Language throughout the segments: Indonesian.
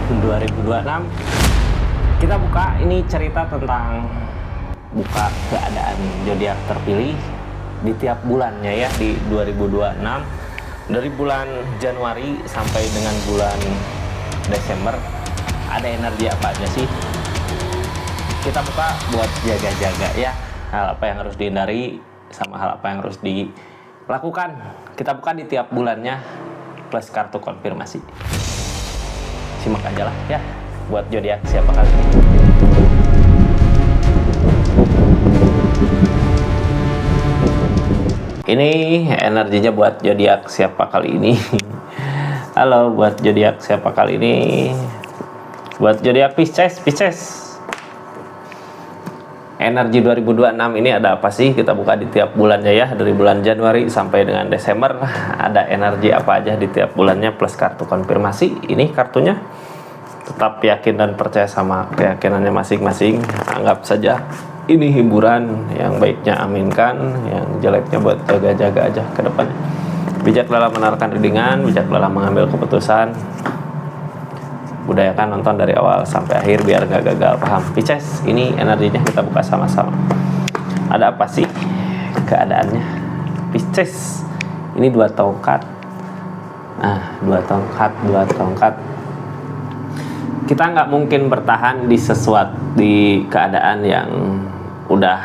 2026 kita buka ini cerita tentang buka keadaan zodiak terpilih di tiap bulannya ya di 2026 dari bulan Januari sampai dengan bulan Desember ada energi apa aja sih. Kita buka buat jaga-jaga ya, hal apa yang harus dihindari sama hal apa yang harus dilakukan. Kita buka di tiap bulannya plus kartu konfirmasi. Simak aja lah ya buat zodiak siapa kali ini. Ini energinya buat zodiak siapa kali ini. Halo buat zodiak siapa kali ini. Buat zodiak Pisces. Energi 2026 ini ada apa sih? Kita buka di tiap bulannya ya, dari bulan Januari sampai dengan Desember. Ada energi apa aja di tiap bulannya plus kartu konfirmasi. Ini kartunya. Tetap yakin dan percaya sama keyakinannya masing-masing. Anggap saja ini hiburan, yang baiknya aminkan, yang jeleknya buat jaga-jaga aja ke depannya. Bijak dalam menaruhkan readingan, bijak dalam mengambil keputusan. Budayakan nonton dari awal sampai akhir biar gak gagal paham. Pisces, ini energinya kita buka sama-sama. Ada apa sih keadaannya? Pisces, ini 2 tongkat. Nah, 2 tongkat. Kita nggak mungkin bertahan di keadaan yang udah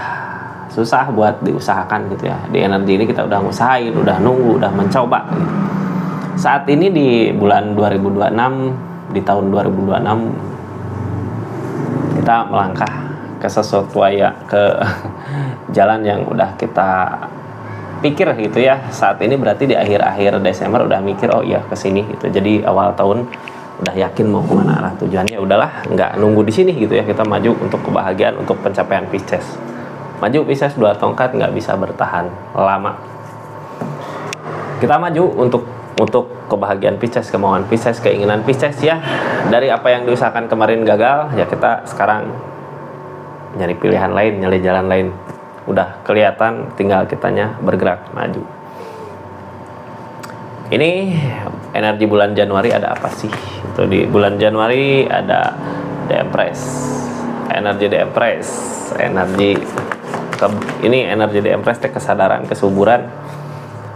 susah buat diusahakan gitu ya. Di energi ini kita udah ngusahain, udah nunggu, udah mencoba gitu. Saat ini di bulan 2026, di tahun 2026 kita melangkah ke sesuatu ya, ke jalan yang udah kita pikir gitu ya. Saat ini berarti di akhir-akhir Desember udah mikir oh iya kesini gitu. Jadi awal tahun udah yakin mau kemana arah tujuannya. Udahlah nggak nunggu di sini gitu ya, kita maju untuk kebahagiaan, untuk pencapaian Pisces. Maju Pisces 2 tongkat nggak bisa bertahan lama. Kita maju untuk kebahagiaan Pisces, kemauan Pisces, keinginan Pisces ya. Dari apa yang diusahakan kemarin gagal, ya kita sekarang nyari pilihan lain, nyari jalan lain. Udah kelihatan, tinggal kitanya bergerak maju. Ini energi bulan Januari ada apa sih? Itu di bulan Januari ada The Empress. Energi The Empress, ini energi The Empress teh kesadaran, kesuburan.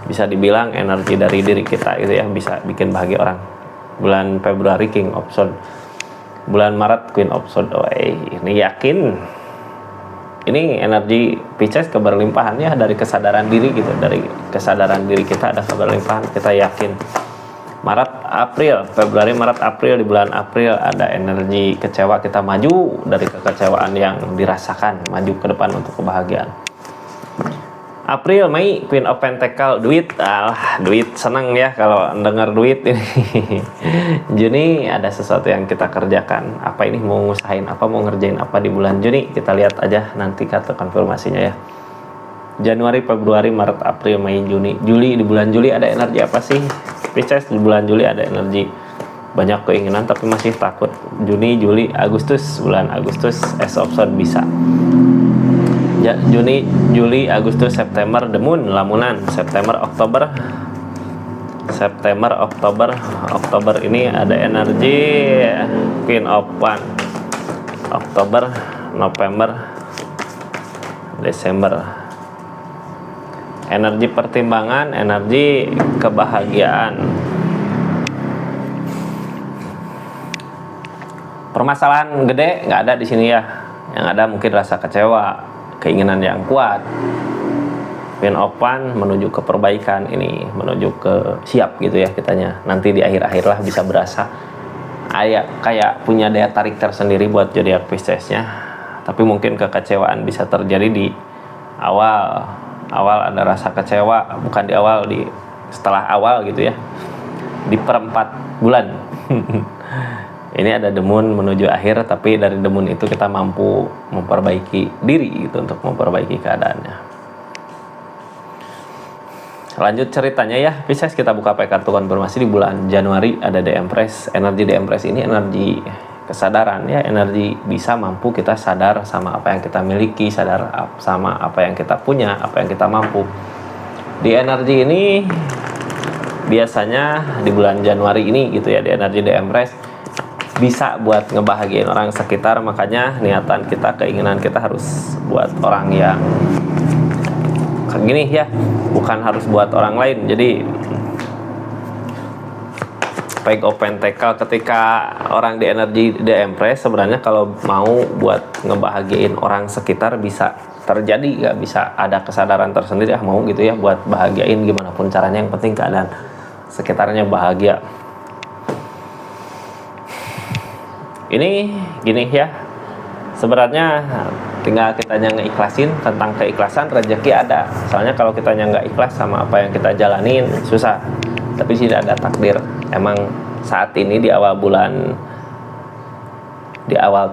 Bisa dibilang energi dari diri kita gitu ya, bisa bikin bahagia orang. Bulan Februari King of Swords, bulan Maret Queen of Swords. Oh, ini yakin ini energi Pisces keberlimpahan ya, dari kesadaran diri gitu, dari kesadaran diri kita ada keberlimpahan, kita yakin. Februari Maret April, di bulan April ada energi kecewa, kita maju dari kekecewaan yang dirasakan, maju ke depan untuk kebahagiaan. April, Mei, Queen of Pentacle, duit, duit seneng ya kalau dengar duit ini. Juni ada sesuatu yang kita kerjakan. Apa ini, mau ngusahain apa, mau ngerjain apa di bulan Juni? Kita lihat aja nanti kartu konfirmasinya ya. Januari, Februari, Maret, April, Mei, Juni. Juli, di bulan Juli ada energi apa sih? Pisces, di bulan Juli ada energi banyak keinginan tapi masih takut. Juni, Juli, Agustus, bulan Agustus Ace of Swords bisa. Ya, Juni, Juli, Agustus, September, The Moon, lamunan. September, Oktober ini ada energi Queen of Wands. Oktober, November, Desember. Energi pertimbangan, energi kebahagiaan. Permasalahan gede nggak ada di sini ya. Yang ada mungkin rasa kecewa, keinginan yang kuat. Queen of Wands menuju ke perbaikan, ini menuju ke siap gitu ya kitanya. Nanti di akhir-akhir lah bisa berasa kayak punya daya tarik tersendiri buat zodiak Piscesnya. Tapi mungkin kekecewaan bisa terjadi di awal ada rasa kecewa, bukan di awal, di setelah awal gitu ya, di perempat bulan. Ini ada The Moon menuju akhir, tapi dari The Moon itu kita mampu memperbaiki diri gitu, untuk memperbaiki keadaannya. Lanjut ceritanya ya, Pisces, kita buka pakai kartu konfirmasi. Di bulan Januari ada The Empress. Energi The Empress ini energi kesadaran ya, energi bisa mampu kita sadar sama apa yang kita miliki, sadar sama apa yang kita punya, apa yang kita mampu. Di energi ini biasanya di bulan Januari ini gitu ya, di energi The Empress bisa buat ngebahagiain orang sekitar. Makanya niatan kita, keinginan kita harus buat orang yang kayak gini ya, bukan harus buat orang lain. Jadi baik open tackle ketika orang di energi di Empress, sebenarnya kalau mau buat ngebahagiain orang sekitar bisa terjadi, nggak bisa ada kesadaran tersendiri mau gitu ya buat bahagiain gimana pun caranya, yang penting keadaan sekitarnya bahagia. Ini gini ya, sebenarnya tinggal kitanya ngeikhlasin. Tentang keikhlasan, rezeki ada. Soalnya kalau kitanya nggak ikhlas sama apa yang kita jalanin susah. Tapi tidak ada takdir. Emang saat ini di awal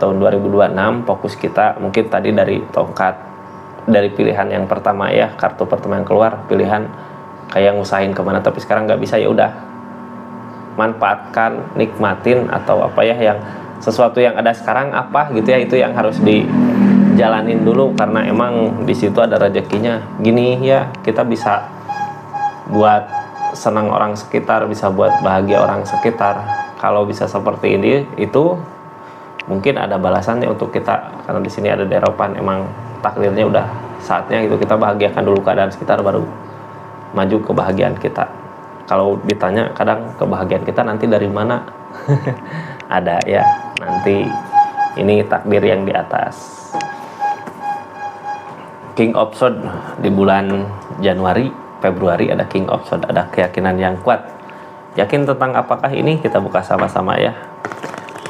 tahun 2026 fokus kita mungkin tadi dari pilihan yang pertama ya, kartu pertama yang keluar, pilihan kayak ngusahain kemana, tapi sekarang nggak bisa, ya udah manfaatkan, nikmatin atau apa ya, yang sesuatu yang ada sekarang apa gitu ya, itu yang harus dijalanin dulu karena emang di situ ada rezekinya. Gini ya, kita bisa buat senang orang sekitar, bisa buat bahagia orang sekitar. Kalau bisa seperti ini, itu mungkin ada balasannya untuk kita, karena di sini ada deropan, emang takdirnya udah saatnya gitu, kita bahagiakan dulu keadaan sekitar baru maju kebahagiaan kita. Kalau ditanya kadang kebahagiaan kita nanti dari mana? Ada ya, nanti ini takdir yang di atas. King of Swords di bulan Januari, Februari ada King of Swords, ada keyakinan yang kuat. Yakin tentang apakah ini? Kita buka sama-sama ya.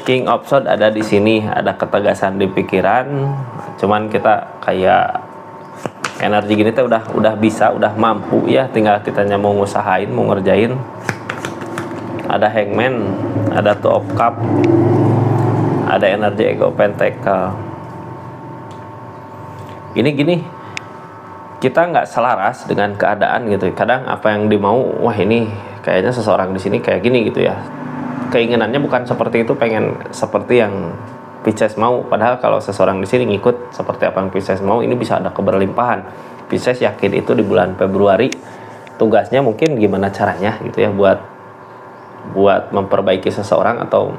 King of Swords ada di sini, ada ketegasan di pikiran. Cuman kita kayak energi gini tuh udah bisa, udah mampu ya, tinggal kitanya mau ngusahain, mau ngerjain. Ada Hangman, ada Two of Cup, ada energi Ego Pentacle. Ini gini, kita nggak selaras dengan keadaan gitu. Kadang apa yang dimau, wah ini kayaknya seseorang di sini kayak gini gitu ya. Keinginannya bukan seperti itu, pengen seperti yang Pisces mau. Padahal kalau seseorang di sini ngikut seperti apa yang Pisces mau, ini bisa ada keberlimpahan. Pisces yakin itu di bulan Februari. Tugasnya mungkin gimana caranya gitu ya, buat memperbaiki seseorang atau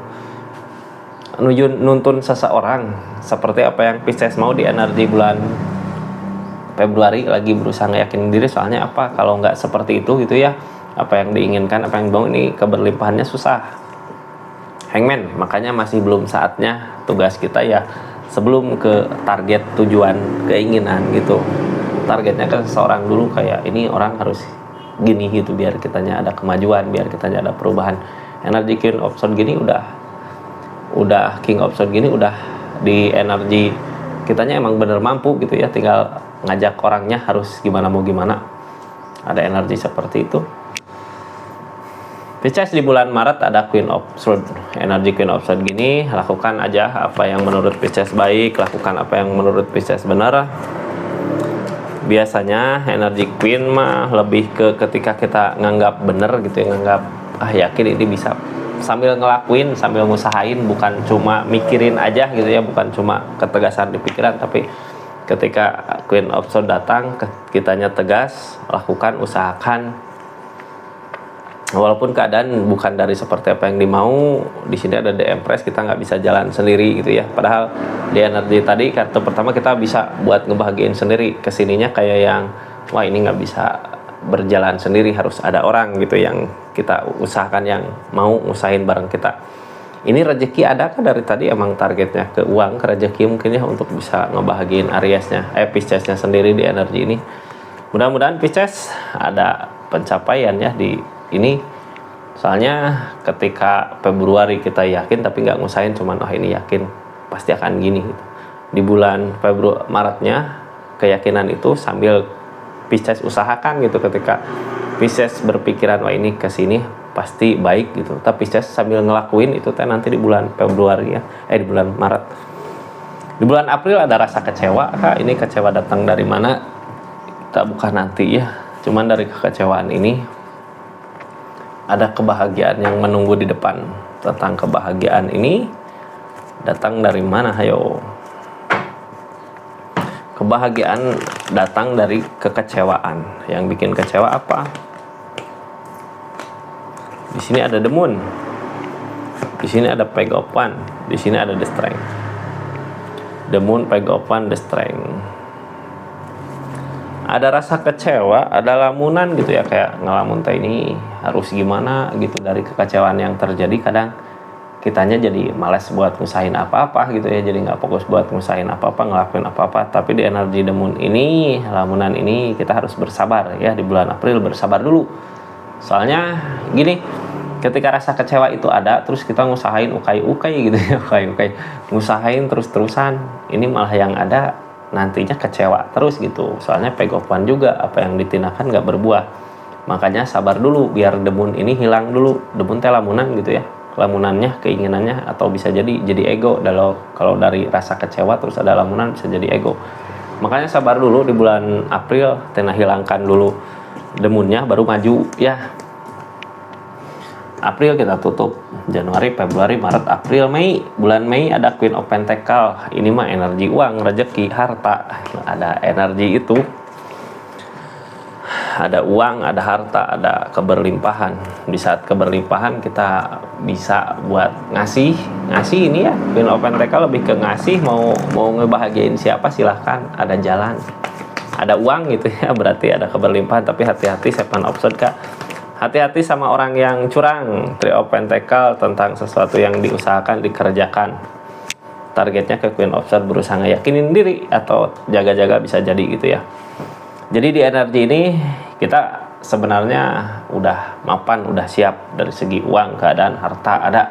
nuntun seseorang seperti apa yang Pisces mau di energi bulan Februari. Lagi berusaha ngeyakinin diri, soalnya apa, kalau nggak seperti itu gitu ya, apa yang diinginkan, apa yang mau, ini keberlimpahannya susah. Hangman, makanya masih belum saatnya tugas kita ya, sebelum ke target tujuan keinginan gitu, targetnya ke seseorang dulu, kayak ini orang harus gini gitu, biar kitanya ada kemajuan, biar kitanya ada perubahan. Energi King of Swords gini udah King of Swords gini udah di energi kitanya emang bener mampu gitu ya, tinggal ngajak orangnya harus gimana mau gimana. Ada energi seperti itu. Pisces di bulan Maret ada Queen of Swords. Energi Queen of Swords gini, lakukan aja apa yang menurut Pisces baik, lakukan apa yang menurut Pisces benar. Biasanya energi Queen mah lebih ke ketika kita nganggap bener gitu ya, nganggap yakin ini bisa, sambil ngelakuin, sambil ngusahain, bukan cuma mikirin aja gitu ya, bukan cuma ketegasan di pikiran, tapi ketika Queen of Swords datang, kitanya tegas, lakukan, usahakan. Walaupun keadaan bukan dari seperti apa yang dimau, di sini ada The Empress, kita nggak bisa jalan sendiri gitu ya. Padahal di energi tadi kartu pertama kita bisa buat ngebahagiain sendiri, kesininya kayak yang wah ini nggak bisa berjalan sendiri, harus ada orang gitu yang kita usahakan, yang mau usahain bareng kita. Ini rezeki ada kan dari tadi, emang targetnya ke uang, ke rezeki mungkin ya, untuk bisa ngebahagiain Piscesnya sendiri di energi ini. Mudah-mudahan Pisces ada pencapaian ya di ini. Soalnya ketika Februari kita yakin tapi nggak ngusahain, cuman ini yakin pasti akan gini gitu. Di bulan Maretnya keyakinan itu sambil Pisces usahakan gitu, ketika Pisces berpikiran wah ini kesini pasti baik gitu, tapi Pisces sambil ngelakuin itu nanti di bulan Februari ya, di bulan Maret. Di bulan April ada rasa kecewa. Ini kecewa datang dari mana kita buka nanti ya, cuman dari kekecewaan ini ada kebahagiaan yang menunggu di depan. Tentang kebahagiaan ini datang dari mana? Hayo. Kebahagiaan datang dari kekecewaan. Yang bikin kecewa apa? Di sini ada The Moon. Di sini ada peg of one, di sini ada the strength. The moon, peg of one, the strength. Ada rasa kecewa, ada lamunan gitu ya, kayak ngelamun teh ini harus gimana gitu. Dari kekecewaan yang terjadi kadang kitanya jadi malas buat ngusahain apa-apa gitu ya, jadi nggak fokus buat ngusahain apa-apa, ngelakuin apa-apa. Tapi di energi the moon ini, lamunan ini, kita harus bersabar ya. Di bulan April bersabar dulu, soalnya gini, ketika rasa kecewa itu ada terus kita ngusahain ukai-ukai gitu ya, ukai-ukai ngusahain terus-terusan, ini malah yang ada nantinya kecewa terus gitu. Soalnya peg of one juga, apa yang ditinakan nggak berbuah. Makanya sabar dulu biar the moon ini hilang dulu. The moon teh lamunan gitu ya, lamunannya, keinginannya, atau bisa jadi ego. Kalau dari rasa kecewa terus ada lamunan bisa jadi ego. Makanya sabar dulu di bulan April, tena hilangkan dulu the moonnya baru maju ya. April kita tutup, Januari, Februari, Maret, April, Mei. Bulan Mei ada Queen of Pentacle. Ini mah energi uang, rezeki, harta. Ada energi itu. Ada uang, ada harta, ada keberlimpahan. Di saat keberlimpahan kita bisa buat ngasih ini ya. Queen of Pentacle lebih ke ngasih, mau ngebahagiain siapa silahkan, ada jalan. Ada uang gitu ya, berarti ada keberlimpahan. Tapi hati-hati, Seven of Swords Kak. Hati-hati sama orang yang curang. Three of Pentacle tentang sesuatu yang diusahakan, dikerjakan. Targetnya ke Queen of Swords, berusaha ngeyakinin diri atau jaga-jaga bisa jadi gitu ya. Jadi di energi ini kita sebenarnya udah mapan, udah siap dari segi uang, keadaan, harta ada.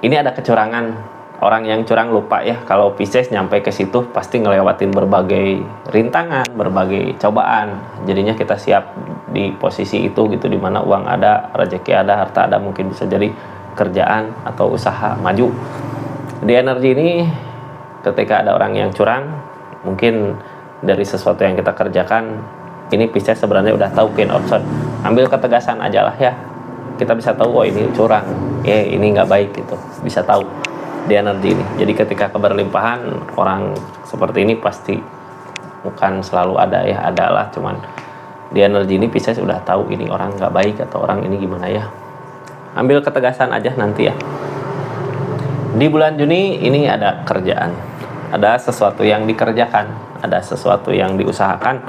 Ini ada kecurangan. Orang yang curang lupa ya, kalau Pisces nyampe ke situ pasti ngelewatin berbagai rintangan, berbagai cobaan. Jadinya kita siap di posisi itu gitu, dimana uang ada, rezeki ada, harta ada, mungkin bisa jadi kerjaan atau usaha maju. Di energi ini ketika ada orang yang curang, mungkin dari sesuatu yang kita kerjakan, ini Pisces sebenarnya udah tahu Queen of Swords. Ambil ketegasan aja lah ya, kita bisa tahu oh ini curang, ya ini nggak baik gitu, bisa tahu di energi ini. Jadi ketika keberlimpahan, orang seperti ini pasti bukan selalu ada ya, adalah, cuman di energi ini Pisces udah tahu ini orang nggak baik atau orang ini gimana ya. Ambil ketegasan aja nanti ya. Di bulan Juni ini ada kerjaan, ada sesuatu yang dikerjakan, ada sesuatu yang diusahakan.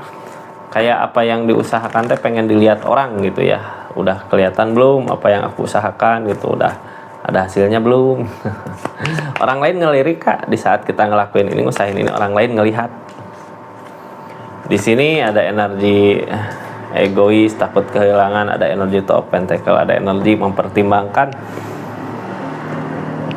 Kayak apa yang diusahakan teh pengen dilihat orang gitu ya. Udah kelihatan belum apa yang aku usahakan gitu, udah ada hasilnya belum. Orang lain ngelirik Kak, di saat kita ngelakuin ini, ngusahain ini, orang lain ngelihat. Di sini ada energi egois, takut kehilangan, ada energi Two of Pentacle, ada energi mempertimbangkan.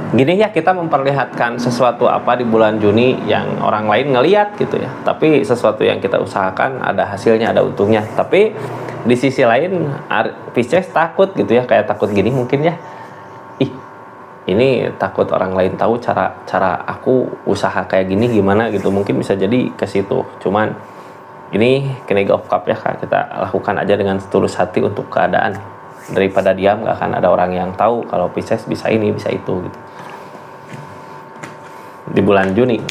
Gini ya, kita memperlihatkan sesuatu apa di bulan Juni yang orang lain ngelihat gitu ya. Tapi sesuatu yang kita usahakan ada hasilnya, ada untungnya. Tapi di sisi lain Pisces takut gitu ya, kayak takut gini mungkin ya. Ini takut orang lain tahu cara aku usaha kayak gini gimana gitu, mungkin bisa jadi ke situ. Cuman ini King of Cup ya Kak, kita lakukan aja dengan setulus hati untuk keadaan. Daripada diam, gak akan ada orang yang tahu kalau Pisces bisa ini, bisa itu gitu. Di bulan Juni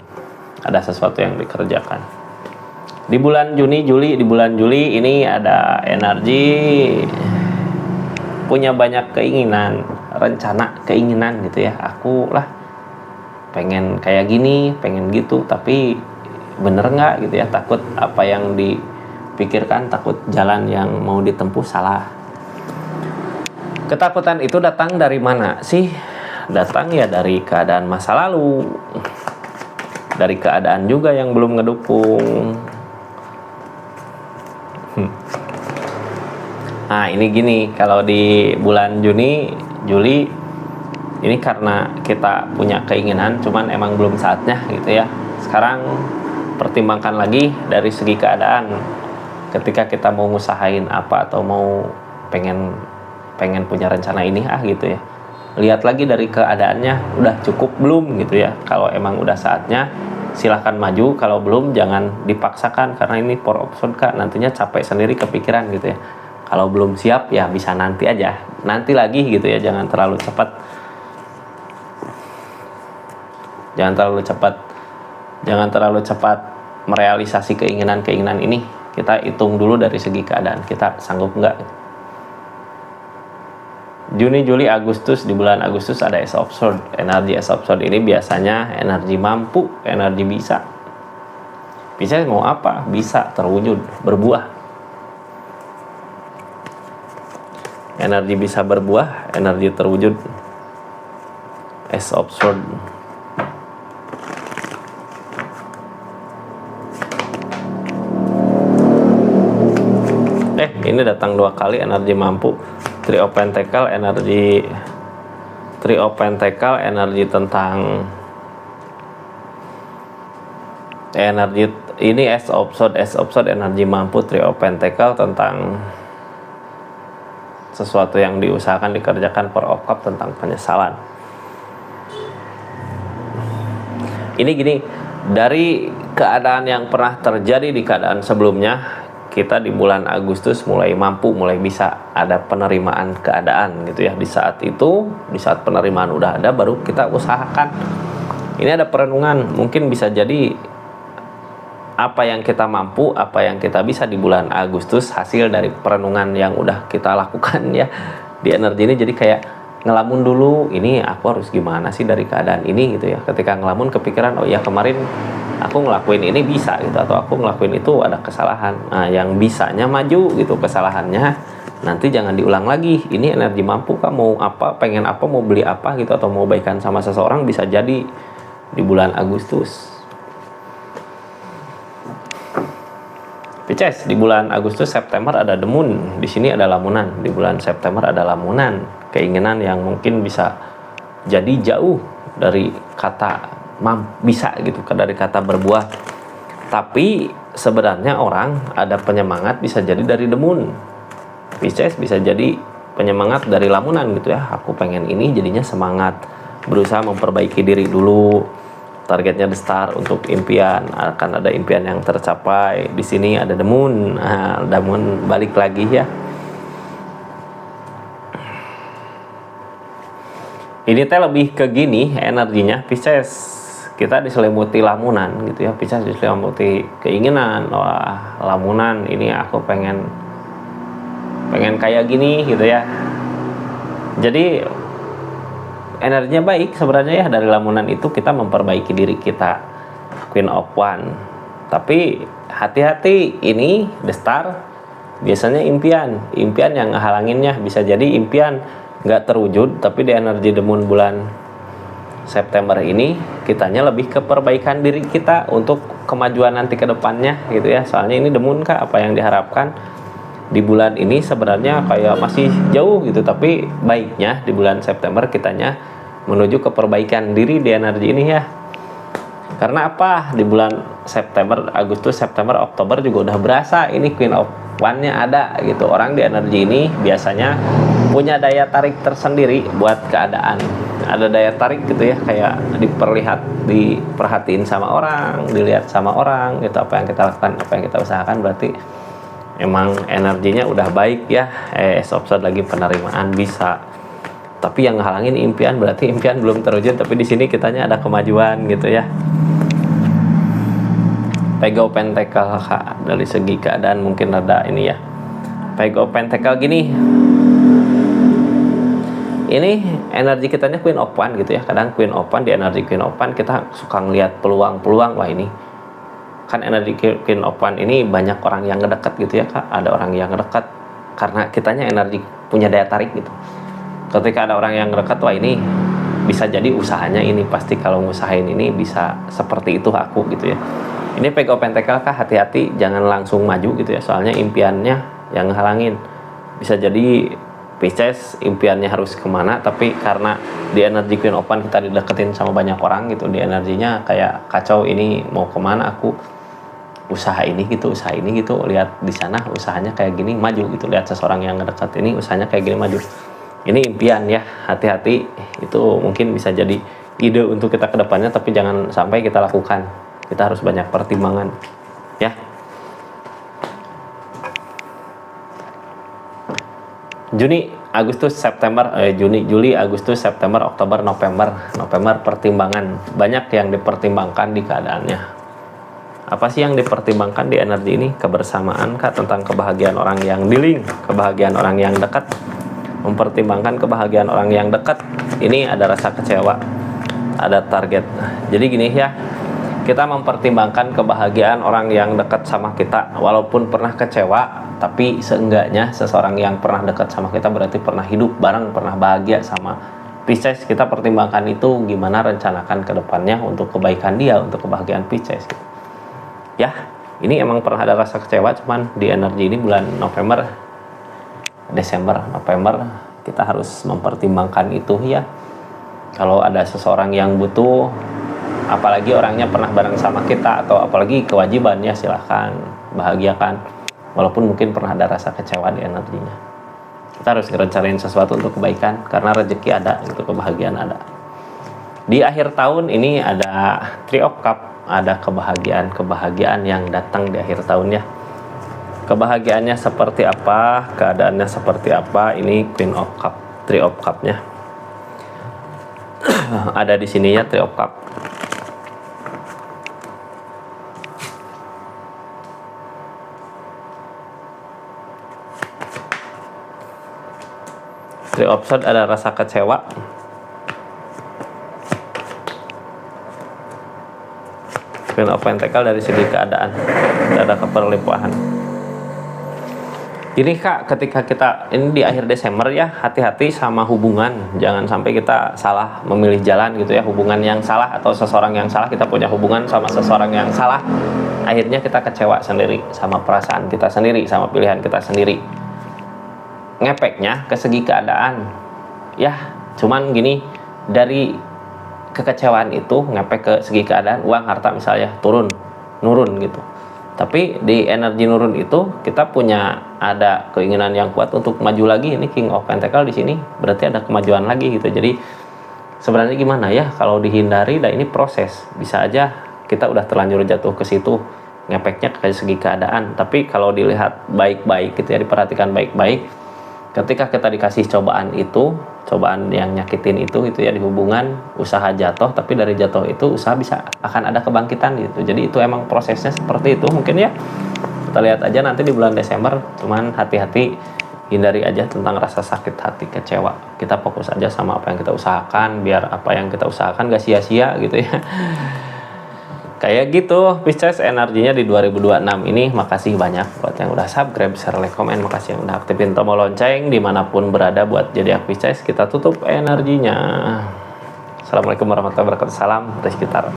ada sesuatu yang dikerjakan. Di bulan Juli ini ada energi punya banyak keinginan, rencana, keinginan gitu ya. Aku lah pengen kayak gini, pengen gitu, tapi bener nggak gitu ya. Takut apa yang dipikirkan, takut jalan yang mau ditempuh salah. Ketakutan itu datang dari mana sih? Datang ya dari keadaan masa lalu, dari keadaan juga yang belum ngedukung. Nah ini gini, kalau di bulan Juli ini karena kita punya keinginan, cuman emang belum saatnya gitu ya. Sekarang pertimbangkan lagi dari segi keadaan. Ketika kita mau ngusahain apa atau mau pengen punya rencana ini gitu ya, lihat lagi dari keadaannya udah cukup belum gitu ya. Kalau emang udah saatnya silahkan maju, kalau belum jangan dipaksakan, karena ini Four of Swords Kak, nantinya capek sendiri, kepikiran gitu ya. Kalau belum siap ya bisa nanti aja, nanti lagi gitu ya, jangan terlalu cepat. Jangan terlalu cepat merealisasi keinginan ini. Kita hitung dulu dari segi keadaan, kita sanggup nggak. Juni, Juli, Agustus. Di bulan Agustus ada Ace of Swords. Energi Ace of Swords ini biasanya energi mampu, energi bisa. Bisa mau apa? Bisa terwujud, berbuah. Energi bisa berbuah, energi terwujud. Ace of Swords. Ini datang 2 kali, energi mampu. Three of Pentacle, energi tentang energi ini Ace of Swords energi mampu. Three of Pentacle tentang sesuatu yang diusahakan dikerjakan. Four of Cups tentang penyesalan. Ini gini, dari keadaan yang pernah terjadi di keadaan sebelumnya, kita di bulan Agustus mulai mampu, mulai bisa ada penerimaan keadaan gitu ya. Di saat itu, di saat penerimaan udah ada, baru kita usahakan. Ini ada perenungan, mungkin bisa jadi apa yang kita mampu, apa yang kita bisa di bulan Agustus hasil dari perenungan yang udah kita lakukan ya. Di energi ini jadi kayak ngelamun dulu, ini aku harus gimana sih dari keadaan ini gitu ya. Ketika ngelamun kepikiran, oh ya kemarin aku ngelakuin ini bisa gitu, atau aku ngelakuin itu ada kesalahan. Nah, yang bisanya maju gitu, kesalahannya nanti jangan diulang lagi. Ini energi mampu, kamu mau apa, pengen apa, mau beli apa gitu, atau mau baikan sama seseorang, bisa jadi di bulan Agustus. Pisces, di bulan Agustus September ada The Moon, di sini ada lamunan. Di bulan September ada lamunan, keinginan yang mungkin bisa jadi jauh dari kata bisa gitu, dari kata berbuah. Tapi sebenarnya orang ada penyemangat bisa jadi dari The Moon. Pisces bisa jadi penyemangat dari lamunan gitu ya. Aku pengen ini, jadinya semangat, berusaha memperbaiki diri dulu. Targetnya The Star untuk impian, akan ada impian yang tercapai. Di sini ada The Moon. Nah, The Moon balik lagi ya. Ini teh lebih ke gini energinya Pisces. Kita diselimuti lamunan gitu ya. Pisces diselimuti keinginan. Wah, lamunan ini aku pengen kayak gini gitu ya. Jadi energinya baik sebenarnya ya. Dari lamunan itu kita memperbaiki diri kita. Queen of Wands. Tapi hati-hati, ini The Star biasanya impian yang ngehalanginnya. Bisa jadi impian nggak terwujud, tapi di energi The Moon bulan September ini kitanya lebih ke perbaikan diri kita untuk kemajuan nanti ke depannya gitu ya. Soalnya ini The Moon Kak, apa yang diharapkan di bulan ini sebenarnya kayak masih jauh gitu, tapi baiknya di bulan September kitanya menuju ke perbaikan diri di energi ini ya. Karena apa? Di bulan September, Agustus, September, Oktober juga udah berasa ini Queen of Wands-nya ada gitu. Orang di energi ini biasanya punya daya tarik tersendiri buat keadaan. Ada daya tarik gitu ya, kayak diperhatiin sama orang, dilihat sama orang gitu. Apa yang kita lakukan, apa yang kita usahakan, berarti emang energinya udah baik ya. Ace of Swords lagi penerimaan bisa. Tapi yang ngehalangin impian, berarti impian belum terwujud, tapi di sini kitanya ada kemajuan gitu ya. Page of Pentacle Kak, dari segi keadaan mungkin ada ini ya. Page of Pentacle gini. Ini energi kitanya Queen of Wands gitu ya. Kadang Queen of Wands, di energi Queen of Wands kita suka ngelihat peluang-peluang. Wah ini kan energi Queen of Wands ini banyak orang yang ngedekat gitu ya Kak. Ada orang yang ngedekat karena kitanya energi punya daya tarik gitu. Ketika ada orang yang ngedekat, wah ini bisa jadi usahanya ini, pasti kalau ngusahain ini bisa seperti itu aku gitu ya. Ini Page of Pentacle Kak, hati-hati jangan langsung maju gitu ya. Soalnya impiannya yang ngehalangin. Bisa jadi Pisces impiannya harus kemana, tapi karena di energi Queen of Wands kita dideketin sama banyak orang gitu, di energinya kayak kacau, ini mau kemana aku, usaha ini gitu, lihat di sana usahanya kayak gini, maju gitu. Lihat seseorang yang ngedekat ini usahanya kayak gini, maju. Ini impian ya, hati-hati. Itu mungkin bisa jadi ide untuk kita ke depannya, tapi jangan sampai kita lakukan. Kita harus banyak pertimbangan ya. Juni, Agustus, September, Juli, Agustus, September, Oktober, November pertimbangan. Banyak yang dipertimbangkan di keadaannya. Apa sih yang dipertimbangkan di energi ini? Kebersamaan Kak, tentang kebahagiaan orang yang di link, kebahagiaan orang yang dekat. mempertimbangkan kebahagiaan orang yang dekat. Ini ada rasa kecewa, ada target. Jadi gini ya, kita mempertimbangkan kebahagiaan orang yang dekat sama kita. Walaupun pernah kecewa, tapi seenggaknya seseorang yang pernah dekat sama kita berarti pernah hidup bareng, pernah bahagia sama Pisces. Kita pertimbangkan itu, gimana rencanakan ke depannya untuk kebaikan dia, untuk kebahagiaan Pisces. Ya, ini emang pernah ada rasa kecewa, cuman di energi ini bulan November, Desember, November, kita harus mempertimbangkan itu ya. Kalau ada seseorang yang butuh, apalagi orangnya pernah bareng sama kita, atau apalagi kewajibannya, silahkan bahagiakan. Walaupun mungkin pernah ada rasa kecewa di energinya. Kita harus ngerencanain sesuatu untuk kebaikan, karena rezeki ada, itu kebahagiaan ada. Di akhir tahun ini ada Three of Cup, ada kebahagiaan yang datang di akhir tahun ya. Kebahagiaannya seperti apa, keadaannya seperti apa, ini Queen of Cup, Three of Cup-nya. Ada di sini ya Three of Cup. Three of Swords ada rasa kecewa. Queen of Pentacles dari segi keadaan, ada keperlimpahan. Ini Kak, ketika kita ini di akhir Desember ya, hati-hati sama hubungan. Jangan sampai kita salah memilih jalan gitu ya, hubungan yang salah atau seseorang yang salah. Kita punya hubungan sama seseorang yang salah, akhirnya kita kecewa sendiri sama perasaan kita sendiri, sama pilihan kita sendiri. Ngepeknya ke segi keadaan ya, cuman gini, dari kekecewaan itu ngepek ke segi keadaan, uang, harta misalnya nurun gitu. Tapi di energi nurun itu kita punya ada keinginan yang kuat untuk maju lagi. Ini King of Pentacles di sini berarti ada kemajuan lagi gitu. Jadi sebenarnya gimana ya, kalau dihindari, dan ini proses, bisa aja kita udah terlanjur jatuh ke situ, ngepeknya ke segi keadaan. Tapi kalau dilihat baik-baik gitu ya, diperhatikan baik-baik, ketika kita dikasih cobaan itu, cobaan yang nyakitin itu ya, di hubungan, usaha jatuh, tapi dari jatuh itu usaha bisa akan ada kebangkitan gitu. Jadi itu emang prosesnya seperti itu mungkin ya. Kita lihat aja nanti di bulan Desember. Cuman hati-hati, hindari aja tentang rasa sakit hati, kecewa. Kita fokus aja sama apa yang kita usahakan, biar apa yang kita usahakan gak sia-sia gitu ya. Kayak gitu Pisces energinya di 2026 ini. Makasih banyak buat yang udah subscribe, share, like, komen. Makasih yang udah aktifin tombol lonceng dimanapun berada buat jadi Pisces. Kita tutup energinya. Assalamualaikum warahmatullahi wabarakatuh. Salam dari sekitar.